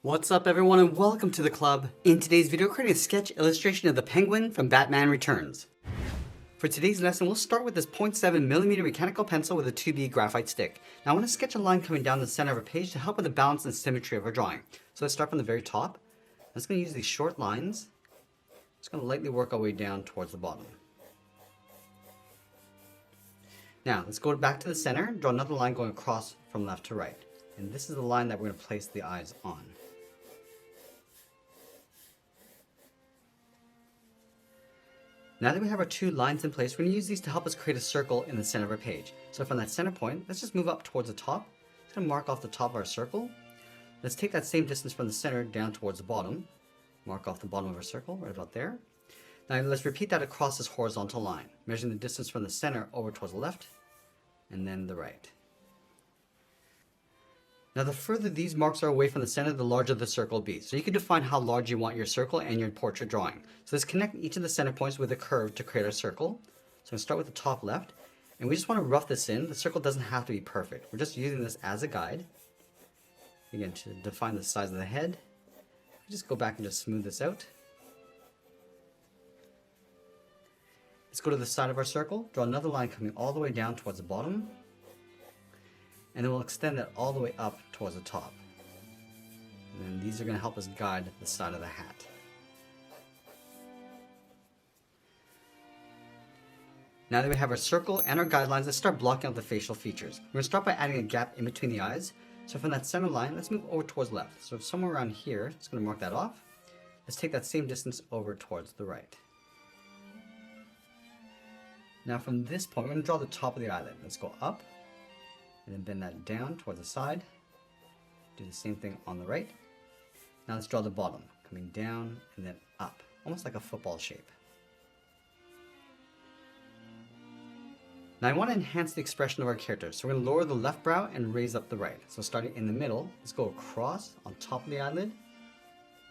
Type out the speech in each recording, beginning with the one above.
What's up everyone and welcome to the club. In today's video, we're creating a sketch illustration of the Penguin from Batman Returns. For today's lesson, we'll start with this 0.7mm mechanical pencil with a 2B graphite stick. Now I want to sketch a line coming down the center of a page to help with the balance and symmetry of our drawing. So let's start from the very top. I'm just going to use these short lines. Just going to lightly work our way down towards the bottom. Now let's go back to the center, draw another line going across from left to right. And this is the line that we're going to place the eyes on. Now that we have our two lines in place, we're going to use these to help us create a circle in the center of our page. So from that center point, let's just move up towards the top. Just going to mark off the top of our circle. Let's take that same distance from the center down towards the bottom. Mark off the bottom of our circle, right about there. Now let's repeat that across this horizontal line, measuring the distance from the center over towards the left, and then the right. Now the further these marks are away from the center, the larger the circle will be. So you can define how large you want your circle and your portrait drawing. So let's connect each of the center points with a curve to create our circle. So I'm going to start with the top left, and we just want to rough this in. The circle doesn't have to be perfect. We're just using this as a guide. Again, to define the size of the head. Just go back and just smooth this out. Let's go to the side of our circle, draw another line coming all the way down towards the bottom. And then we'll extend that all the way up towards the top. And then these are going to help us guide the side of the hat. Now that we have our circle and our guidelines, let's start blocking out the facial features. We're going to start by adding a gap in between the eyes. So from that center line, let's move over towards left. So somewhere around here, it's going to mark that off. Let's take that same distance over towards the right. Now from this point, we're going to draw the top of the eyelid. Let's go up. And then bend that down towards the side. Do the same thing on the right. Now let's draw the bottom, coming down and then up, almost like a football shape. Now I want to enhance the expression of our character, so we're going to lower the left brow and raise up the right. So starting in the middle, let's go across on top of the eyelid,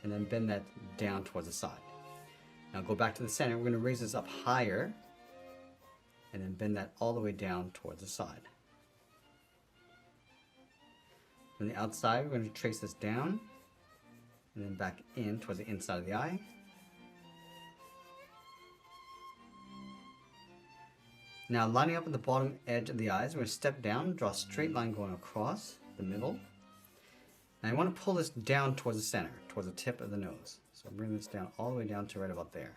and then bend that down towards the side. Now go back to the center, we're going to raise this up higher, and then bend that all the way down towards the side. From the outside, we're going to trace this down and then back in towards the inside of the eye. Now lining up at the bottom edge of the eyes, we're going to step down, draw a straight line going across the middle. And I want to pull this down towards the center, towards the tip of the nose. So bring this down all the way down to right about there.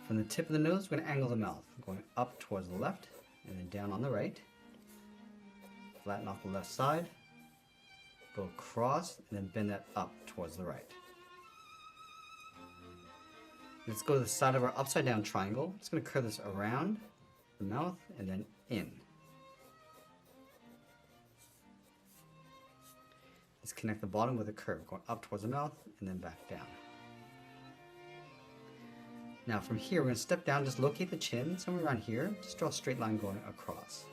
From the tip of the nose, we're going to angle the mouth, going up towards the left. And then down on the right, flatten off the left side, go across, and then bend that up towards the right. Let's go to the side of our upside down triangle. It's going to curve this around the mouth and then in. Let's connect the bottom with a curve, going up towards the mouth and then back down. Now from here, we're going to step down, just locate the chin, somewhere around here, just draw a straight line going across.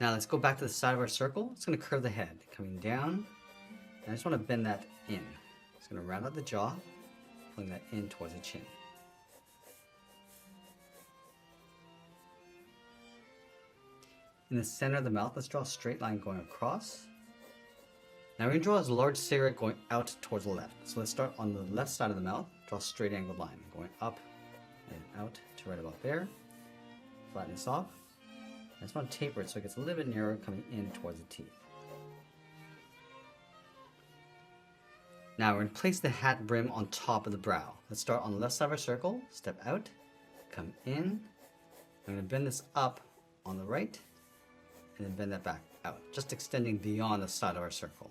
Now let's go back to the side of our circle. It's going to curve the head, coming down, and I just want to bend that in. It's going to round out the jaw, pulling that in towards the chin. In the center of the mouth, let's draw a straight line going across. Now we're going to draw this large cigarette going out towards the left. So let's start on the left side of the mouth, draw a straight angled line, going up and out to right about there. Flatten this off. I just want to taper it so it gets a little bit narrower, coming in towards the teeth. Now we're going to place the hat brim on top of the brow. Let's start on the left side of our circle, step out, come in. I'm going to bend this up on the right, and then bend that back out, just extending beyond the side of our circle.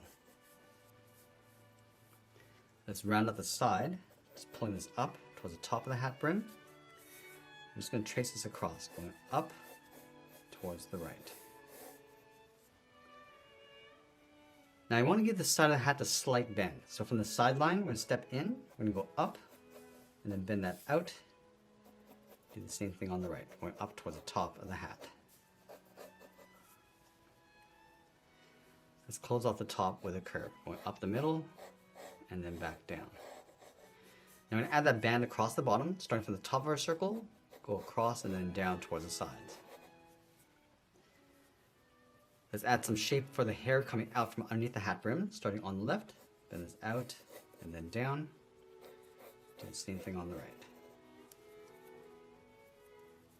Let's round up the side, just pulling this up towards the top of the hat brim. I'm just going to trace this across, going up towards the right. Now I want to give the side of the hat a slight bend. So from the sideline, we're going to step in, we're going to go up, and then bend that out. Do the same thing on the right, going up towards the top of the hat. Let's close off the top with a curve, going up the middle, and then back down. Now I'm going to add that band across the bottom, starting from the top of our circle, go across and then down towards the sides. Let's add some shape for the hair coming out from underneath the hat brim, starting on the left, then this out, and then down. Do the same thing on the right.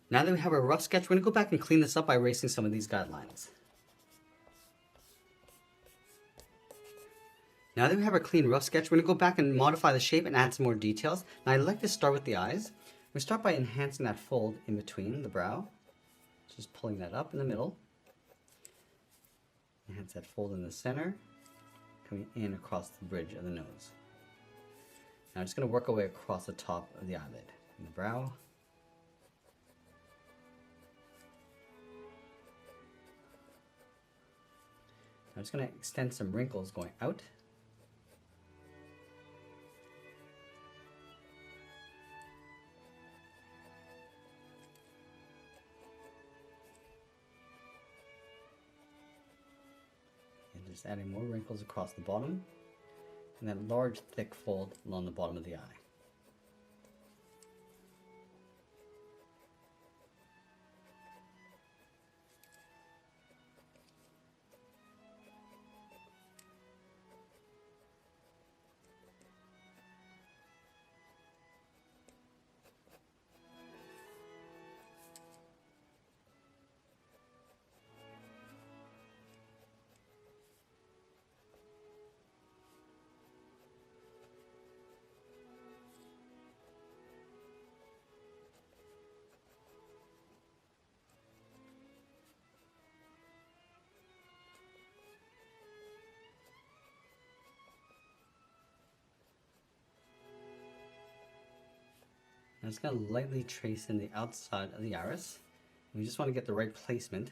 Now that we have our rough sketch, we're going to go back and clean this up by erasing some of these guidelines. Now that we have our clean rough sketch, we're going to go back and modify the shape and add some more details. Now I'd like to start with the eyes. We start by enhancing that fold in between the brow. Just pulling that up in the middle. Enhance that fold in the center, coming in across the bridge of the nose. Now I'm just going to work our way across the top of the eyelid and the brow. I'm just going to extend some wrinkles going out. And just adding more wrinkles across the bottom. And that large thick fold along the bottom of the eye. I'm just going to lightly trace in the outside of the iris. We just want to get the right placement.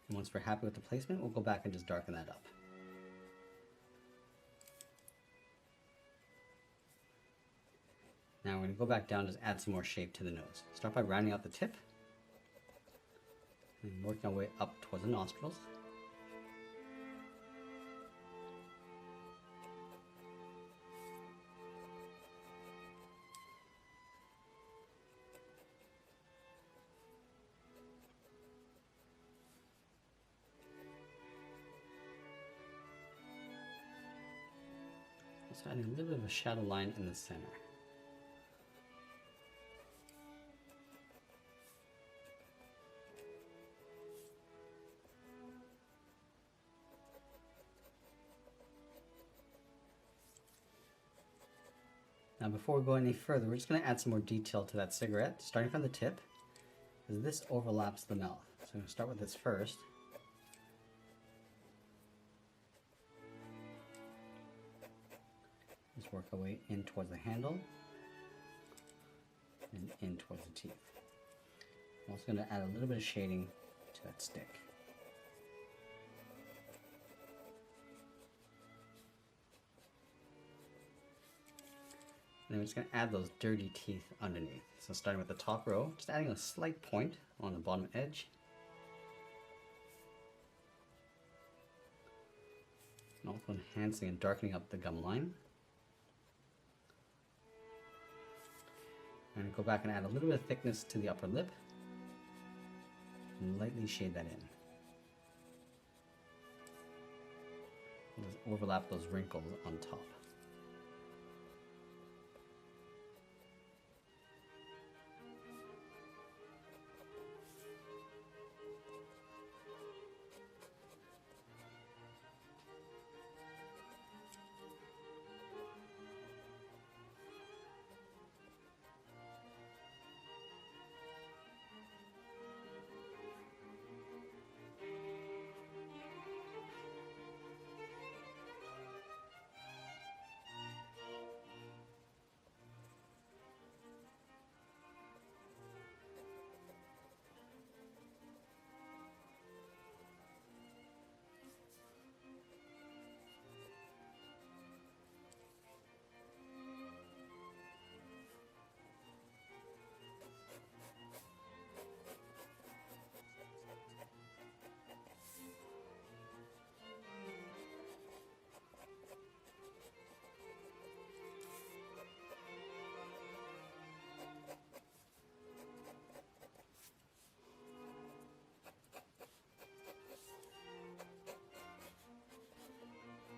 And once we're happy with the placement, we'll go back and just darken that up. Now we're going to go back down and just add some more shape to the nose. Start by rounding out the tip and working our way up towards the nostrils. So adding a little bit of a shadow line in the center. Now before we go any further, we're just going to add some more detail to that cigarette, starting from the tip, because this overlaps the mouth. So I'm going to start with this first. Just work our way in towards the handle and in towards the teeth. I'm also going to add a little bit of shading to that stick. And then we're just going to add those dirty teeth underneath. So starting with the top row, just adding a slight point on the bottom edge. And also enhancing and darkening up the gum line. And go back and add a little bit of thickness to the upper lip. And lightly shade that in. And just overlap those wrinkles on top.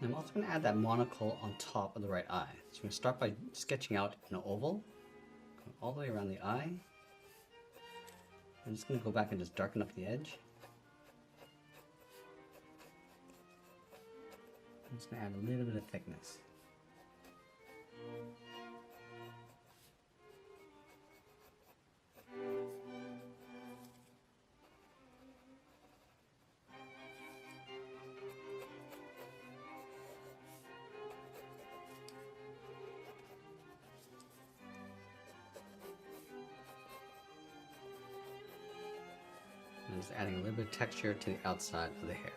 And I'm also going to add that monocle on top of the right eye. So I'm going to start by sketching out an oval, going all the way around the eye. I'm just going to go back and just darken up the edge. I'm just going to add a little bit of thickness. And just adding a little bit of texture to the outside of the hair.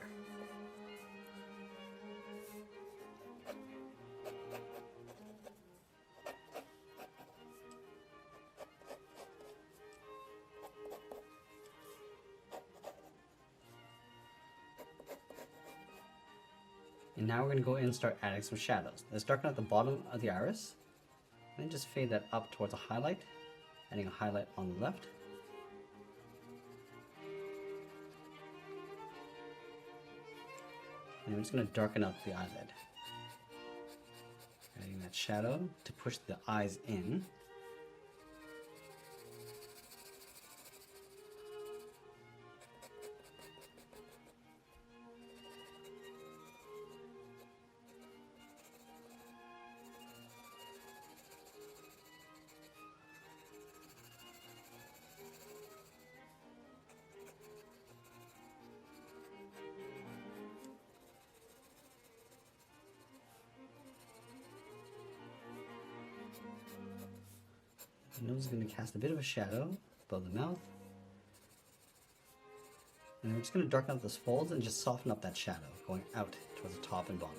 And now we're going to go in and start adding some shadows. Let's darken out the bottom of the iris, and then just fade that up towards a highlight, adding a highlight on the left. And we're just going to darken up the eyelid. Adding that shadow to push the eyes in. The nose is going to cast a bit of a shadow above the mouth. And we're just going to darken up those folds and just soften up that shadow, going out towards the top and bottom.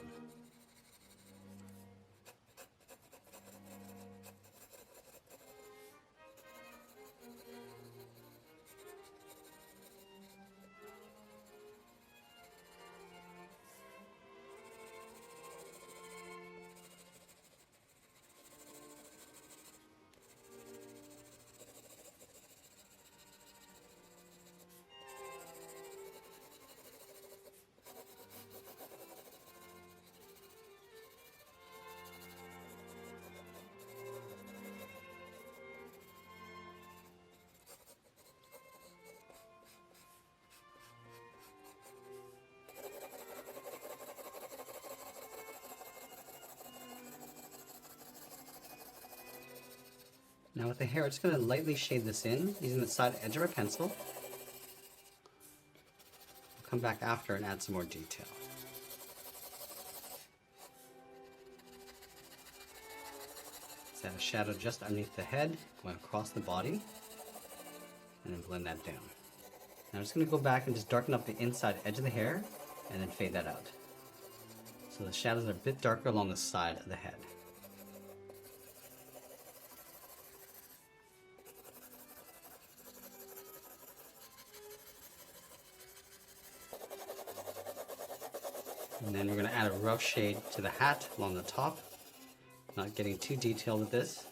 Now with the hair, I'm just going to lightly shade this in using the side edge of our pencil. I'll come back after and add some more detail. Let's add a shadow just underneath the head, going across the body, and then blend that down. Now I'm just going to go back and just darken up the inside edge of the hair, and then fade that out. So the shadows are a bit darker along the side of the head. And then we're going to add a rough shade to the hat along the top. Not getting too detailed with this.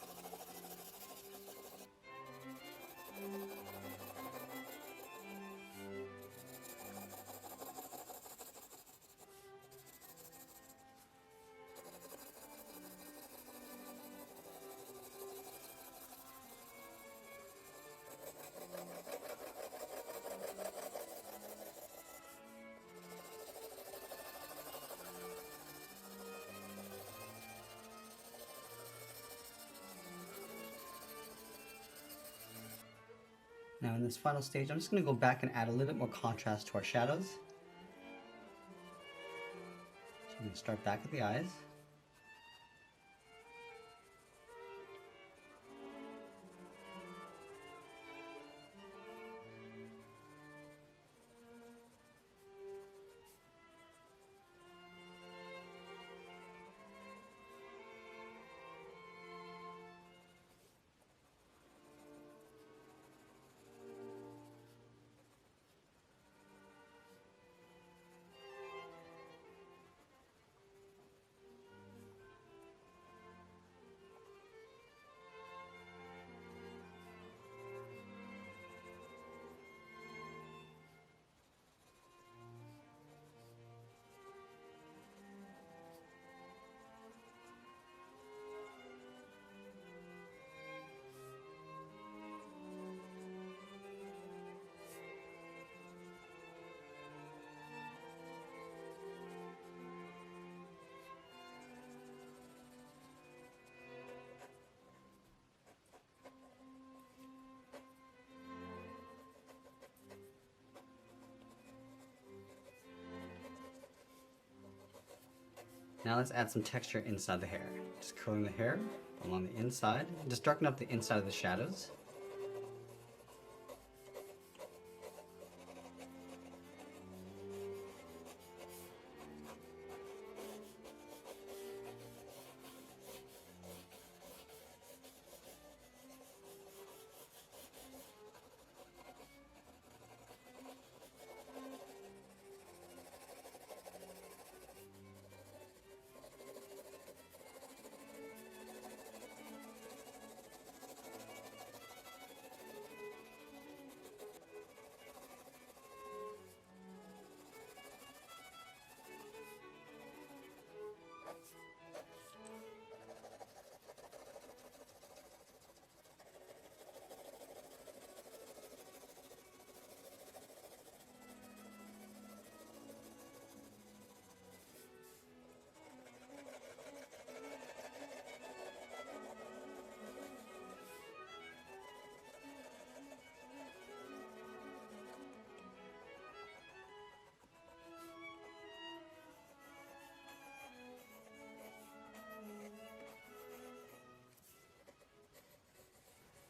Now in this final stage, I'm just going to go back and add a little bit more contrast to our shadows. So I'm going to start back at the eyes. Now let's add some texture inside the hair. Just curling the hair along the inside, just darken up the inside of the shadows.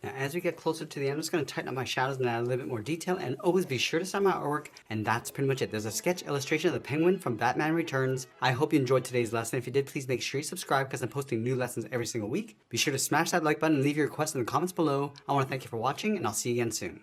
Now, as we get closer to the end, I'm just going to tighten up my shadows and add a little bit more detail, and always be sure to sign my artwork, and that's pretty much it. There's a sketch illustration of the penguin from Batman Returns. I hope you enjoyed today's lesson. If you did, please make sure you subscribe because I'm posting new lessons every single week. Be sure to smash that like button and leave your requests in the comments below. I want to thank you for watching, and I'll see you again soon.